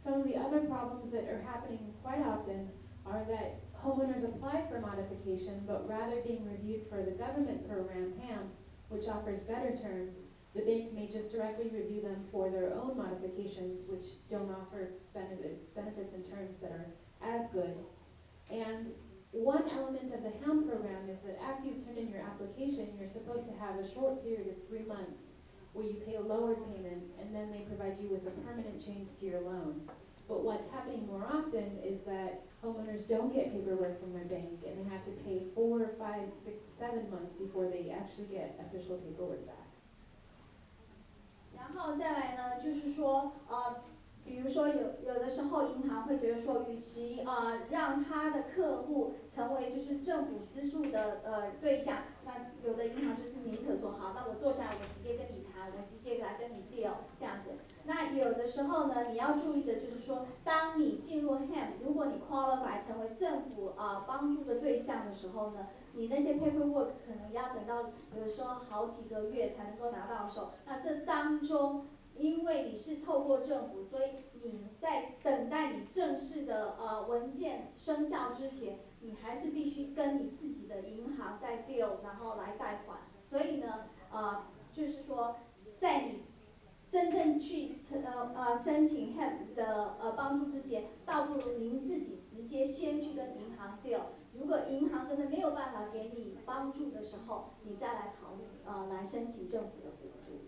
Some of the other problems that are happening quite often are that homeowners apply for modification, but rather being reviewed for the government program, HAMP, which offers better terms, the bank may just directly review them for their own modifications, which don't offer benefits and terms that are as good. And one element of the HAMP program is that after you've turned in your application, you're supposed to have a short period of 3 months where you pay a lower payment, and then they provide you with a permanent change to your loan. But what's happening more often is that homeowners don't get paperwork from their bank, and they have to pay 4, 5, 6, 7 months before they actually get official paperwork back. 然后再来呢，就是说比如说有的时候银行会觉得说，与其让他的客户成为就是政府资助的对象，那有的银行就是宁可说好，那我坐下来我直接跟你谈，我直接来跟你 deal 这样子。那有的时候呢，你要注意的就是说，当你进入 HAMP， 如果你 qualify 成为政府帮助的对象的时候呢，你那些 paperwork 可能要等到有的时候好几个月才能够拿到手。那这当中，因为你是透过政府，所以你在等待你正式的文件生效之前，你还是必须跟你自己的银行在 deal， 然后来贷款。所以呢，就是说，在你真正去申请 HELP 的帮助之前，倒不如您自己直接先去跟银行 deal。如果银行真的没有办法给你帮助的时候，你再来考虑来申请政府的补助。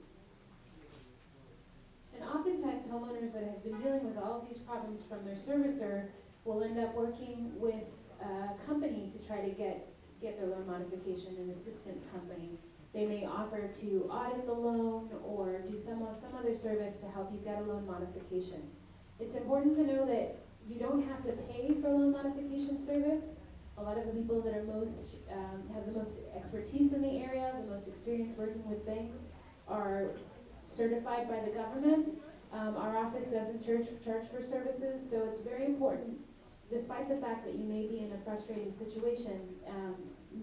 And oftentimes homeowners that have been dealing with all of these problems from their servicer will end up working with a company to try to get their loan modification, an assistance company. They may offer to audit the loan or do some other service to help you get a loan modification. It's important to know that you don't have to pay for loan modification service. A lot of the people that are have the most expertise in the area, the most experience working with banks, are certified by the government. Our office doesn't charge for services, so it's very important, despite the fact that you may be in a frustrating situation,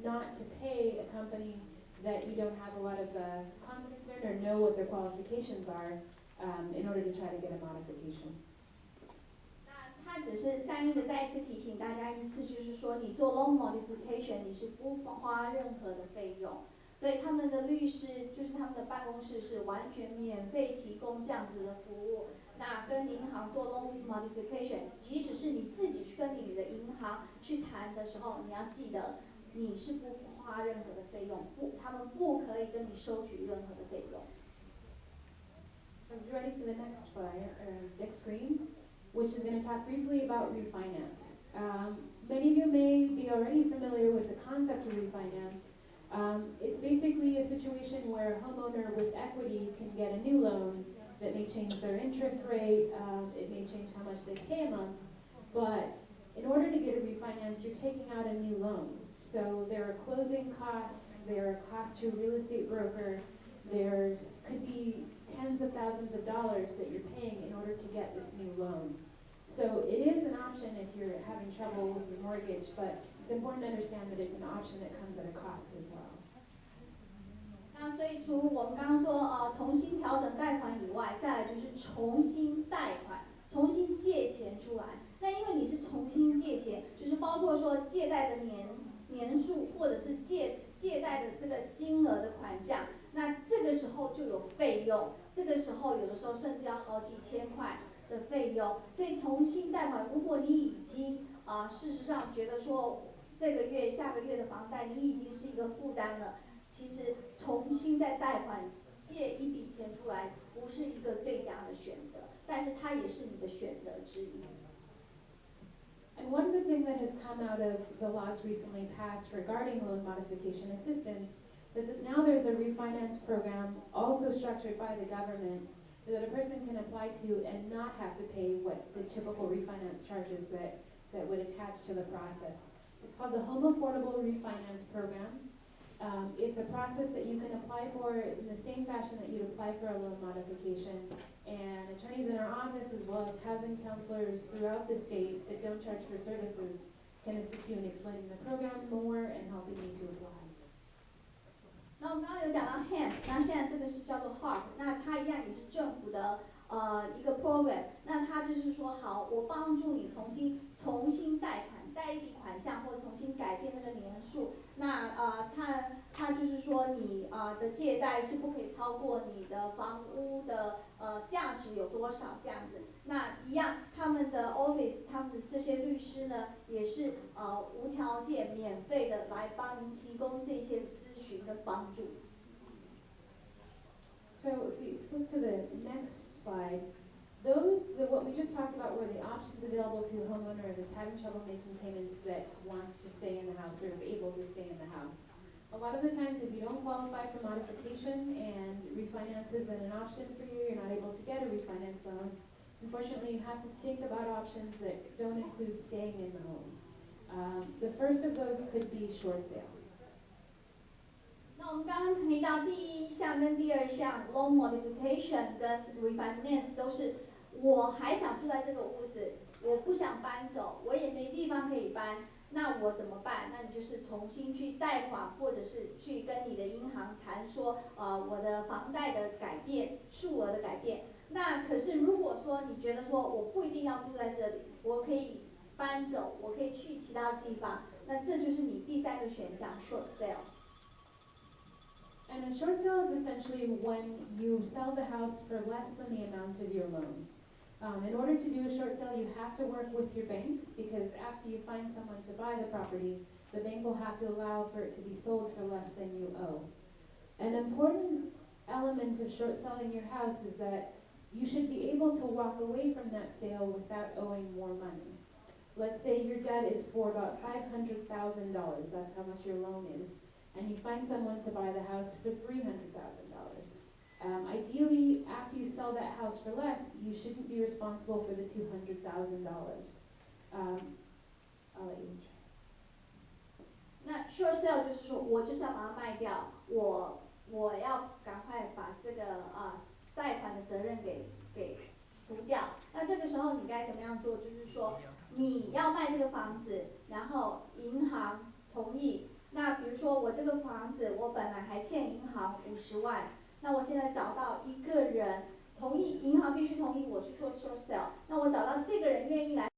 not to pay a company that you don't have a lot of confidence in or know what their qualifications are in order to try to get a modification. 他只是善意的再次提醒大家一次，就是说你做 loan modification 你是不花任何的费用，所以他们的律师就是他们的办公室是完全免费提供这样子的服务。那跟银行做 loan modification， 即使是你自己去跟你的银行去谈的时候，你要记得你是不花任何的费用，他们不可以跟你收取任何的费用。So ready for the next screen, which is going to talk briefly about refinance. Many of you may be already familiar with the concept of refinance. It's basically a situation where a homeowner with equity can get a new loan that may change their interest rate, it may change how much they pay a month, but in order to get a refinance, you're taking out a new loan. So there are closing costs, there are costs to a real estate broker, there could be tens of thousands of dollars that you're paying in order to get this new loan. So it is an option if you're having trouble with your mortgage, but it's important to understand that it's an option that comes at a cost as well. 那所以除我们刚刚说重新调整贷款以外，再来就是重新贷款，重新借钱出来。那因为你是重新借钱，就是包括说借贷的年数，或者是借贷的这个金额的款项，那这个时候就有费用，这个时候有的时候甚至要好几千块的费用。所以重新贷款，如果你已经事实上觉得说这个月下个月的房贷你已经是一个负担了，其实重新再贷款借一笔钱出来不是一个最佳的选择，但是它也是你的选择之一。And one good thing that has come out of the laws recently passed regarding loan modification assistance is that now there's a refinance program also structured by the government that a person can apply to and not have to pay what the typical refinance charges that would attach to the process. It's called the Home Affordable Refinance Program. It's a process that you can apply for in the same fashion that you'd apply for a loan modification. And attorneys in our office, as well as housing counselors throughout the state that don't charge for services, can assist you in explaining the program more and helping you to apply. 那我们刚刚有讲到 HAMP， 那现在这个是叫做 HARP， 那它一样也是政府的一个 program，那它就是说好，我帮助你重新贷款，贷一笔款项或重新改变那个年数。那它就是说你的借贷是不可以超过你的房屋的价值有多少这样子。那一样，他们的 office， 他们的这些律师呢，也是无条件免费的来帮您提供这些咨询跟帮助。So if we flip to the next slide, what we just talked about were the options available to a homeowner that's having trouble making payments that wants to stay in the house or is able to stay in the house. A lot of the times if you don't qualify for modification and refinance isn't an option for you, you're not able to get a refinance loan, unfortunately you have to think about options that don't include staying in the home. The first of those could be short sale. 那我们刚刚提到第一项跟第二项 loan modification 跟 refinance 都是我还想住在这个屋子，我不想搬走，我也没地方可以搬，那我怎么办？那你就是重新去贷款，或者是去跟你的银行谈说，我的房贷的改变，数额的改变。那可是如果说你觉得说我不一定要住在这里，我可以搬走，我可以去其他地方，那这就是你第三个选项 short sale。And a short sale is essentially when you sell the house for less than the amount of your loan. In order to do a short sale, you have to work with your bank because after you find someone to buy the property, the bank will have to allow for it to be sold for less than you owe. An important element of short selling your house is that you should be able to walk away from that sale without owing more money. Let's say your debt is for about $500,000, that's how much your loan is, and you find someone to buy the house for $300,000. Ideally, after you sell that house for less, you shouldn't be responsible for the $200,000. I'll let you try. 那 short sale 就是说我就是要把它卖掉，我要赶快把这个贷款的责任给除掉。那这个时候你该怎么样做？就是说你要卖这个房子，然后银行同意。那比如说我这个房子我本来还欠银行50万，那我现在找到一个人同意，银行必须同意我去做 short sale， 那我找到这个人愿意来。